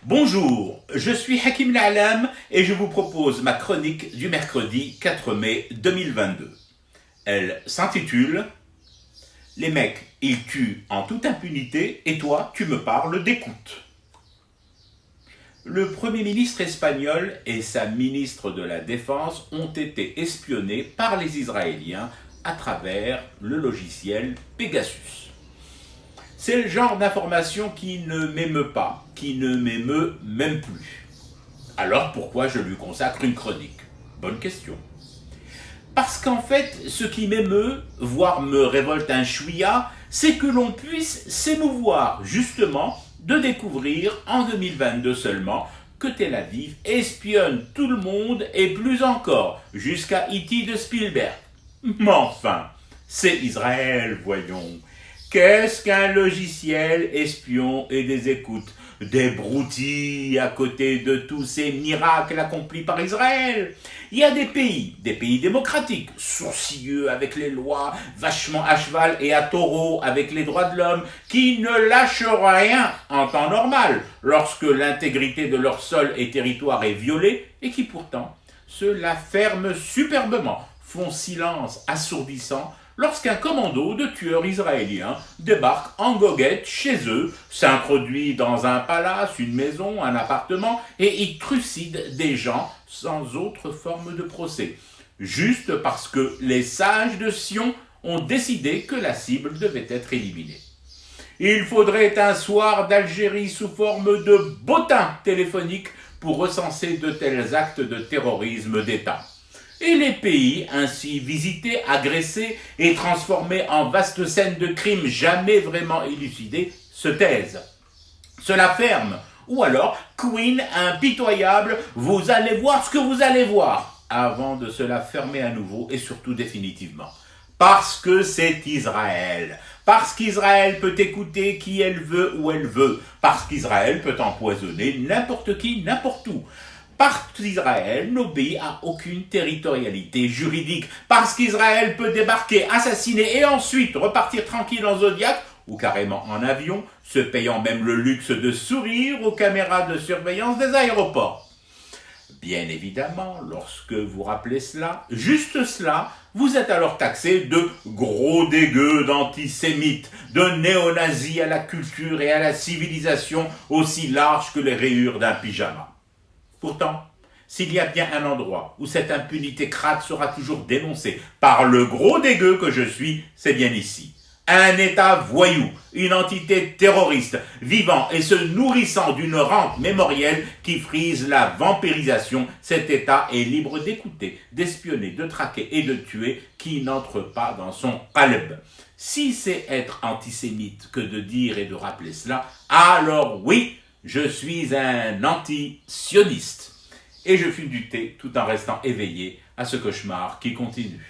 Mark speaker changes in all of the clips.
Speaker 1: Bonjour, je suis Hakim La'alam et je vous propose ma chronique du mercredi 4 mai 2022. Elle s'intitule « Les mecs, ils tuent en toute impunité et toi, tu me parles d'écoute ». Le Premier ministre espagnol et sa ministre de la Défense ont été espionnés par les Israéliens à travers le logiciel Pegasus. C'est le genre d'information qui ne m'émeut pas, qui ne m'émeut même plus. Alors pourquoi je lui consacre une chronique? Bonne question. Parce qu'en fait, ce qui m'émeut, voire me révolte un chouïa, c'est que l'on puisse s'émouvoir justement de découvrir en 2022 seulement que Tel Aviv espionne tout le monde et plus encore, jusqu'à E.T. de Spielberg. Mais enfin, c'est Israël, voyons. Qu'est-ce qu'un logiciel espion et des écoutes? Des broutilles à côté de tous ces miracles accomplis par Israël. Il y a des pays démocratiques, sourcilleux avec les lois, vachement à cheval et à taureau avec les droits de l'homme, qui ne lâchent rien en temps normal lorsque l'intégrité de leur sol et territoire est violée et qui pourtant se la ferment superbement, font silence assourdissant lorsqu'un commando de tueurs israéliens débarque en goguette chez eux, s'introduit dans un palace, une maison, un appartement et y trucide des gens sans autre forme de procès, juste parce que les sages de Sion ont décidé que la cible devait être éliminée. Il faudrait un soir d'Algérie sous forme de bottin téléphonique pour recenser de tels actes de terrorisme d'État. Et les pays ainsi visités, agressés et transformés en vastes scènes de crimes jamais vraiment élucidés se taisent. Cela ferme, ou alors Queen impitoyable, vous allez voir ce que vous allez voir, avant de se la fermer à nouveau et surtout définitivement. Parce que c'est Israël. Parce qu'Israël peut écouter qui elle veut où elle veut. Parce qu'Israël peut empoisonner n'importe qui, n'importe où. Parce qu'Israël n'obéit à aucune territorialité juridique. Parce qu'Israël peut débarquer, assassiner et ensuite repartir tranquille en Zodiac ou carrément en avion, se payant même le luxe de sourire aux caméras de surveillance des aéroports. Bien évidemment, lorsque vous rappelez cela, juste cela, vous êtes alors taxé de gros dégueux d'antisémites, de néo-nazis à la culture et à la civilisation aussi large que les rayures d'un pyjama. Pourtant, s'il y a bien un endroit où cette impunité crade sera toujours dénoncée par le gros dégueu que je suis, c'est bien ici. Un État voyou, une entité terroriste, vivant et se nourrissant d'une rente mémorielle qui frise la vampirisation, cet État est libre d'écouter, d'espionner, de traquer et de tuer qui n'entre pas dans son qalb. Si c'est être antisémite que de dire et de rappeler cela, alors oui, je suis un anti-sioniste. Et je fume du thé tout en restant éveillé à ce cauchemar qui continue.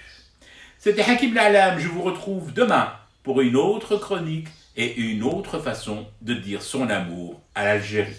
Speaker 1: C'était Hakim La'alam, je vous retrouve demain pour une autre chronique et une autre façon de dire son amour à l'Algérie.